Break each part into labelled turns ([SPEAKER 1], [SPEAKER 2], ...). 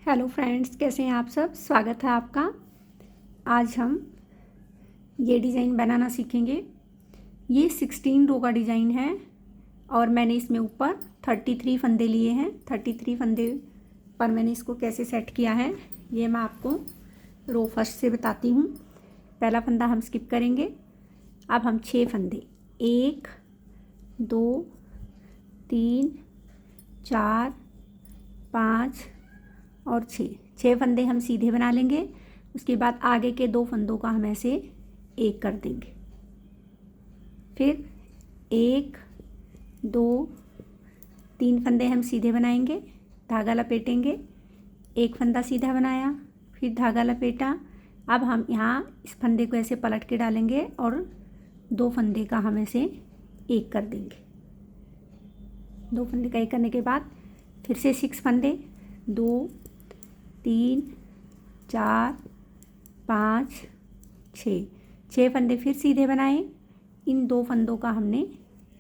[SPEAKER 1] Hello friends, कैसे हैं आप सब। स्वागत है आपका। आज हम ये डिज़ाइन बनाना सीखेंगे। ये 16 रो का डिज़ाइन है और मैंने इसमें ऊपर 33 फंदे लिए हैं। 33 फंदे पर मैंने इसको कैसे सेट किया है ये मैं आपको रो फर्स्ट से बताती हूँ। पहला फंदा हम स्किप करेंगे। अब हम 6 फंदे 1 2 3 4 5 और 6 फंदे हम सीधे बना लेंगे। उसके बाद आगे के 2 फंदों का हम ऐसे एक कर देंगे। फिर 1 2 3 फंदे हम सीधे बनाएंगे, धागा लपेटेंगे, एक फंदा सीधा बनाया, फिर धागा लपेटा। अब हम यहाँ इस फंदे को ऐसे पलट के डालेंगे और 2 फंदे का हम ऐसे एक कर देंगे। 2 फंदे का एक करने के बाद फिर से 6 फंदे 2 3 4 5 6 फंदे फिर सीधे बनाए। इन 2 फंदों का हमने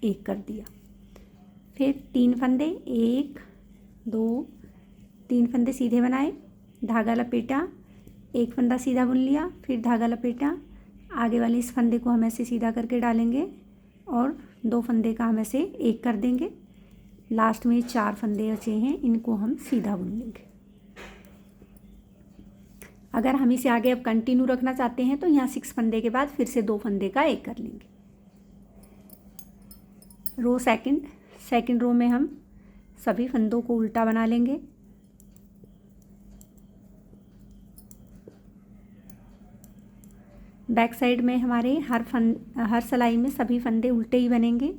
[SPEAKER 1] एक कर दिया। फिर 3 फंदे 1 2 3 फंदे सीधे बनाए, धागा लपेटा, एक फंदा सीधा बुन लिया, फिर धागा लपेटा। आगे वाले इस फंदे को हम ऐसे सीधा करके डालेंगे और 2 फंदे का हम ऐसे एक कर देंगे। लास्ट में 4 फंदे बचे हैं, इनको हम सीधा बुन लेंगे। अगर हम इसे आगे अब कंटिन्यू रखना चाहते हैं तो यहाँ 6 फंदे के बाद फिर से 2 फंदे का एक कर लेंगे। रो सेकंड रो में हम सभी फंदों को उल्टा बना लेंगे। बैक साइड में हमारे हर सिलाई में सभी फंदे उल्टे ही बनेंगे।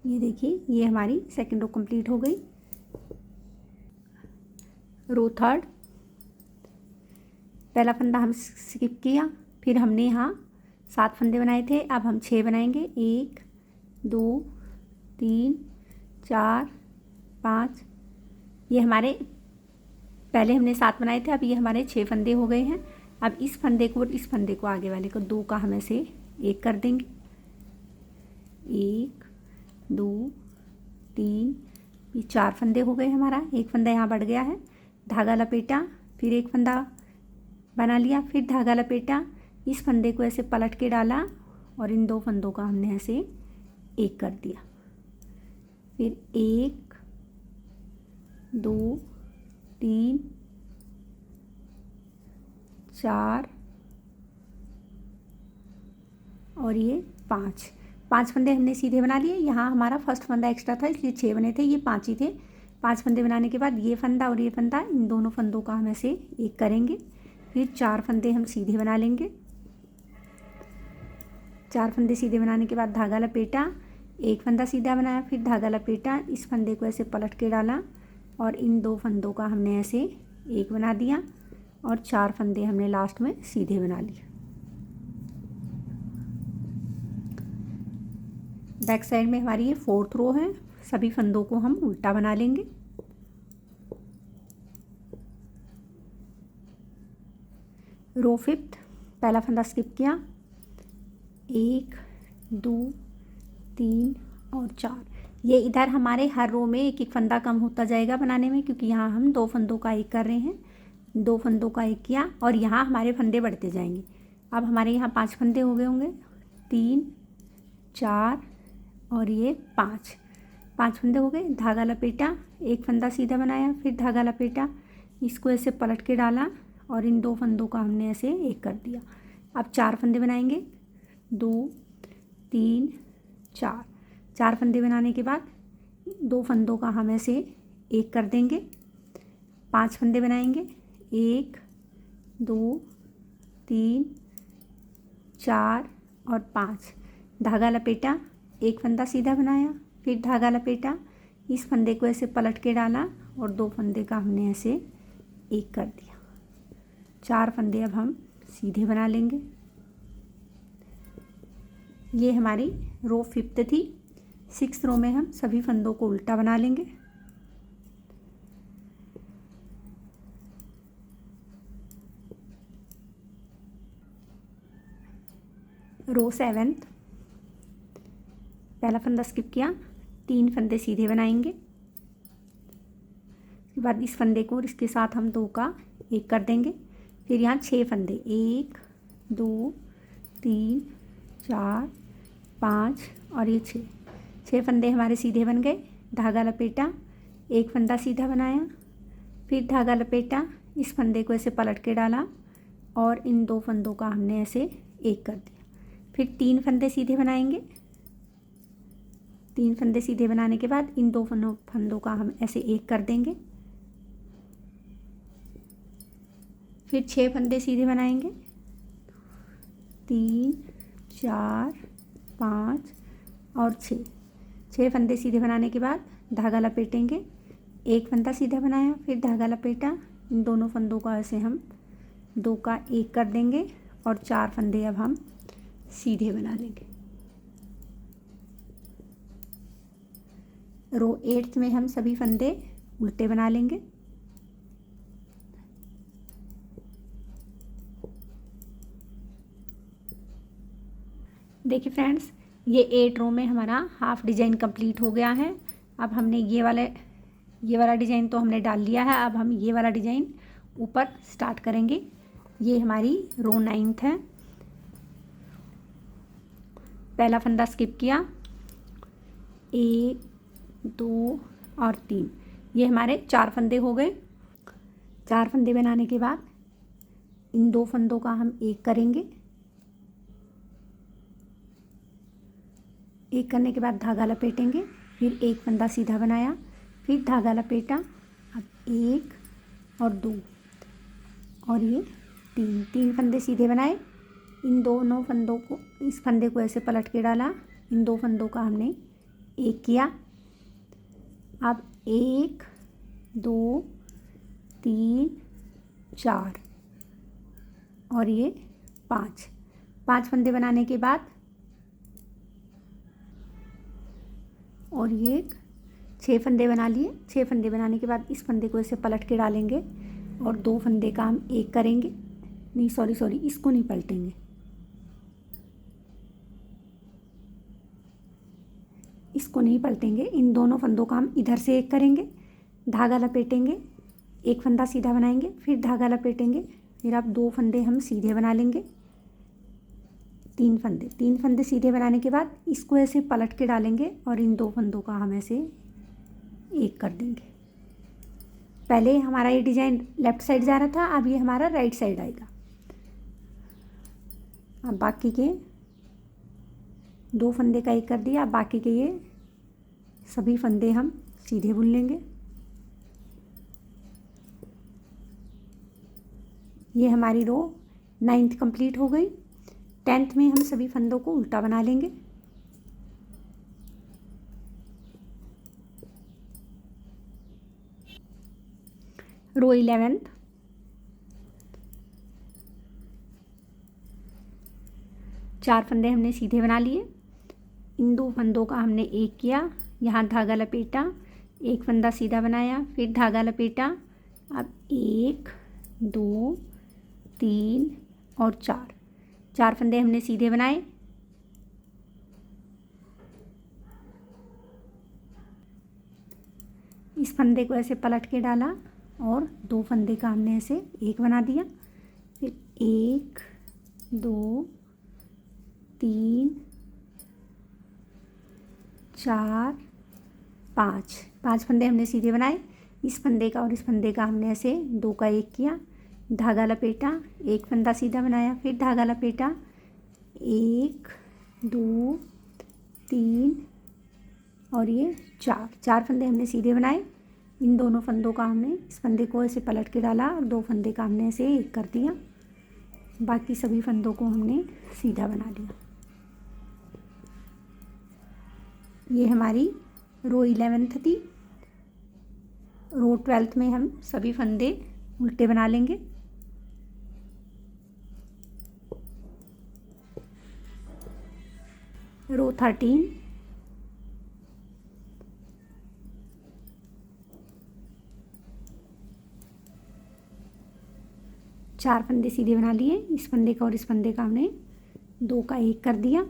[SPEAKER 1] ये देखिए, ये हमारी सेकंड रो कंप्लीट हो गई। रो थर्ड, पहला फंदा हम स्किप किया, फिर हमने यहाँ 7 फंदे बनाए थे, अब हम 6 बनाएंगे। 1 2 3 4 5। ये हमारे पहले हमने 7 बनाए थे, अब ये हमारे 6 फंदे हो गए हैं। अब इस फंदे को और इस फंदे को आगे वाले को 2 का हम ऐसे एक कर देंगे। 1 2 3, ये 4 फंदे हो गए हमारा। एक फंदा यहाँ बढ़ गया है, धागा लपेटा, फिर एक फंदा बना लिया, फिर धागा लपेटा, इस फंदे को ऐसे पलट के डाला और इन 2 फंदों का हमने ऐसे एक कर दिया। फिर 1 2 3 4 और ये 5 फंदे हमने सीधे बना लिए। यहाँ हमारा फर्स्ट फंदा एक्स्ट्रा था इसलिए 6 बने थे, ये 5 ही थे। 5 फंदे बनाने के बाद ये फंदा और ये फंदा, इन दोनों फंदों का हम ऐसे एक करेंगे। फिर 4 फंदे हम सीधे बना लेंगे। 4 फंदे सीधे बनाने के बाद धागा लपेटा, एक फंदा सीधा बनाया, फिर धागा लपेटा, इस फंदे को ऐसे पलट के डाला और इन 2 फंदों का हमने ऐसे एक बना दिया और 4 फंदे हमने लास्ट में सीधे बना लिए। बैक साइड में हमारी ये 4th रो है। सभी फंदों को हम उल्टा बना लेंगे। रो 5th, पहला फंदा स्किप किया, 1 2 3 और 4। ये इधर हमारे हर रो में एक एक फंदा कम होता जाएगा बनाने में, क्योंकि यहाँ हम 2 फंदों का एक कर रहे हैं। 2 फंदों का एक किया और यहाँ हमारे फंदे बढ़ते जाएंगे। अब हमारे यहाँ 5 फंदे हो गए होंगे, 3 4 और ये 5 फंदे हो गए। धागा लपेटा, एक फंदा सीधा बनाया, फिर धागा लपेटा, इसको ऐसे पलट के डाला और इन 2 फंदों का हमने ऐसे एक कर दिया। अब 4 फंदे बनाएंगे, 2 3 4 फंदे बनाने के बाद 2 फंदों का हम ऐसे एक कर देंगे। 5 फंदे बनाएंगे, 1 2 3 4 और 5। धागा लपेटा, एक फंदा सीधा बनाया, फिर धागा लपेटा, इस फंदे को ऐसे पलट के डाला और 2 फंदे का हमने ऐसे एक कर दिया। 4 फंदे अब हम सीधे बना लेंगे। ये हमारी रो 5th थी। 6th रो में हम सभी फंदों को उल्टा बना लेंगे। रो 7th, पहला फंदा स्किप किया, 3 फंदे सीधे बनाएंगे। उसके बाद इस फंदे को और इसके साथ हम 2 का एक कर देंगे। फिर यहाँ 6 फंदे, 1 2 3 4 5 और ये 6 फंदे हमारे सीधे बन गए। धागा लपेटा, एक फंदा सीधा बनाया, फिर धागा लपेटा, इस फंदे को ऐसे पलट के डाला और इन 2 फंदों का हमने ऐसे एक कर दिया। फिर 3 फंदे सीधे बनाएंगे। 3 फंदे सीधे बनाने के बाद इन 2 फंदों का हम ऐसे एक कर देंगे। फिर 6 फंदे सीधे बनाएंगे, 3 4 5 और 6 फंदे सीधे बनाने के बाद धागा लपेटेंगे। एक फंदा सीधा बनाया, फिर धागा लपेटा, इन दोनों फंदों का ऐसे हम 2 का एक कर देंगे और 4 फंदे अब हम सीधे बना लेंगे। रो 8th में हम सभी फंदे उल्टे बना लेंगे। देखिए फ्रेंड्स, ये 8 रो में हमारा हाफ डिजाइन कंप्लीट हो गया है। अब हमने ये वाला डिजाइन तो हमने डाल लिया है। अब हम ये वाला डिजाइन ऊपर स्टार्ट करेंगे। ये हमारी रो 9th है। पहला फंदा स्किप किया, 1 2 और 3, ये हमारे 4 फंदे हो गए। 4 फंदे बनाने के बाद इन 2 फंदों का हम एक करेंगे। एक करने के बाद धागा लपेटेंगे, फिर एक फंदा सीधा बनाया, फिर धागा लपेटा। अब 1 और 2 और ये 3 फंदे सीधे बनाए। इन दोनों फंदों को, इस फंदे को ऐसे पलट के डाला, इन 2 फंदों का हमने एक किया। अब 1 2 3 4 और ये 5 फंदे बनाने के बाद और ये 6 फंदे बना लिए। 6 फंदे बनाने के बाद इस फंदे को ऐसे पलट के डालेंगे और 2 फंदे का हम एक करेंगे। नहीं सॉरी, इसको नहीं पलटेंगे, इसको नहीं पलटेंगे। इन दोनों फंदों का हम इधर से एक करेंगे, धागा लपेटेंगे, एक फंदा सीधा बनाएंगे, फिर धागा लपेटेंगे, फिर अब 2 फंदे हम सीधे बना लेंगे। 3 फंदे सीधे बनाने के बाद इसको ऐसे पलट के डालेंगे और इन 2 फंदों का हम ऐसे एक कर देंगे। पहले हमारा ये डिजाइन लेफ्ट साइड जा रहा था, अब ये हमारा राइट साइड आएगा। अब बाकी के 2 फंदे का एक कर दिया। अब बाकी के ये सभी फंदे हम सीधे बुन लेंगे। ये हमारी रो 9th कंप्लीट हो गई। 10th में हम सभी फंदों को उल्टा बना लेंगे। रो 11th, चार फंदे हमने सीधे बना लिए। इन 2 फंदों का हमने एक किया, यहाँ धागा लपेटा, एक फंदा सीधा बनाया, फिर धागा लपेटा। अब 1 2 3 और 4 फंदे हमने सीधे बनाए। इस फंदे को ऐसे पलट के डाला और 2 फंदे का हमने ऐसे एक बना दिया। फिर 1 2 3 4 5 फंदे हमने सीधे बनाए। इस फंदे का और इस फंदे का हमने ऐसे 2 का एक किया, धागा लपेटा, एक फंदा सीधा बनाया, फिर धागा लपेटा। 1 2 3 और ये 4 फंदे हमने सीधे बनाए। इन दोनों फंदों का हमने इस फंदे को ऐसे पलट के डाला और 2 फंदे का हमने ऐसे एक कर दिया। बाकी सभी फंदों को हमने सीधा बना लिया। ये हमारी रो 11th थी। रो 12th में हम सभी फंदे उल्टे बना लेंगे। रो 13, चार फंदे सीधे बना लिए। इस फंदे का और इस फंदे का हमने 2 का 1 कर दिया।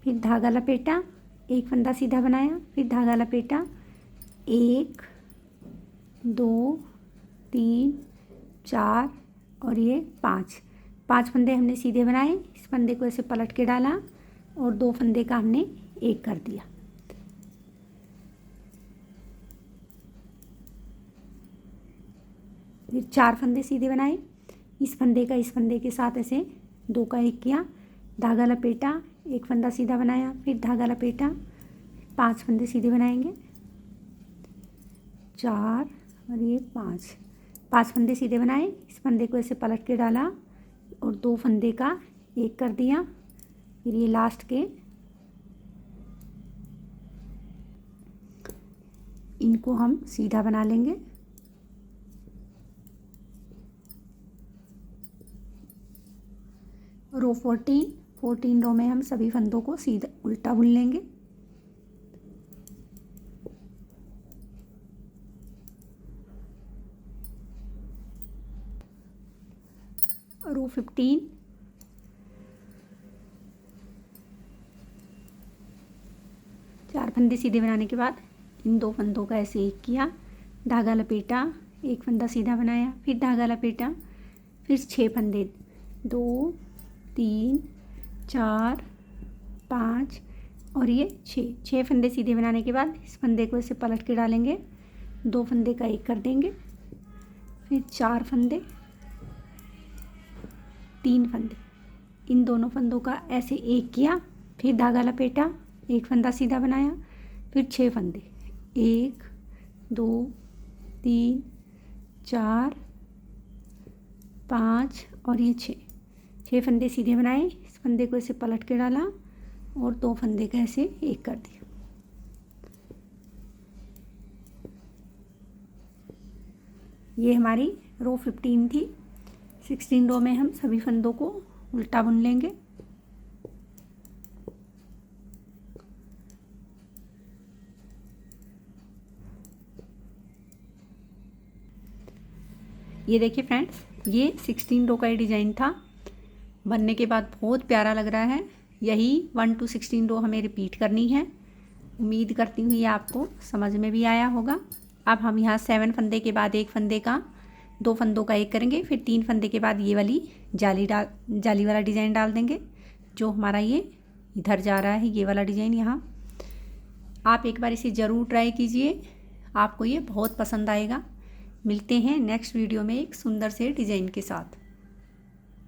[SPEAKER 1] फिर धागा लपेटा, एक फंदा सीधा बनाया, फिर धागा लपेटा, 1 2 3 4 और ये 5 फंदे हमने सीधे बनाए। इस फंदे को ऐसे पलट के डाला और 2 फंदे का हमने 1 कर दिया। फिर 4 फंदे सीधे बनाए। इस फंदे का इस फंदे के साथ ऐसे 2 का 1 किया, धागा लपेटा, एक फंदा सीधा बनाया, फिर धागा लपेटा, 5 फंदे सीधे बनाएंगे, 4 और ये 5 फंदे सीधे बनाए। इस फंदे को ऐसे पलट के डाला और 2 फंदे का 1 कर दिया। फिर ये लास्ट के इनको हम सीधा बना लेंगे। रो 14 रो में हम सभी फंदों को सीधा उल्टा बुन लेंगे। रो 15, चार फंदे सीधे बनाने के बाद इन 2 फंदों का ऐसे 1 किया, धागा लपेटा, एक फंदा सीधा बनाया, फिर धागा लपेटा, फिर 6 फंदे, 2 3 4 5 और ये 6 फंदे सीधे बनाने के बाद इस फंदे को ऐसे पलट के डालेंगे, 2 फंदे का 1 कर देंगे, फिर 4 फंदे, 3 फंदे, इन दोनों फंदों का ऐसे 1 किया, फिर धागा लपेटा, एक फंदा सीधा बनाया, फिर 6 फंदे, 1 2 3 4 5 और ये 6 फंदे सीधे बनाए। इस फंदे को ऐसे पलट के डाला और 2 फंदे का ऐसे 1 कर दिया। ये हमारी रो 15 थी। 16 रो में हम सभी फंदों को उल्टा बुन लेंगे। ये देखिए फ्रेंड्स, ये 16 रो का डिज़ाइन था। बनने के बाद बहुत प्यारा लग रहा है। यही 1 to 16 रो हमें रिपीट करनी है। उम्मीद करती हूँ ये आपको समझ में भी आया होगा। अब हम यहाँ 7 फंदे के बाद एक फंदे का, 2 फंदों का 1 करेंगे, फिर 3 फंदे के बाद ये वाली जाली वाला डिज़ाइन डाल देंगे। जो हमारा ये इधर जा रहा है, ये वाला डिज़ाइन यहाँ। आप एक बार इसे ज़रूर ट्राई कीजिए, आपको ये बहुत पसंद आएगा। मिलते हैं नेक्स्ट वीडियो में एक सुंदर से डिज़ाइन के साथ।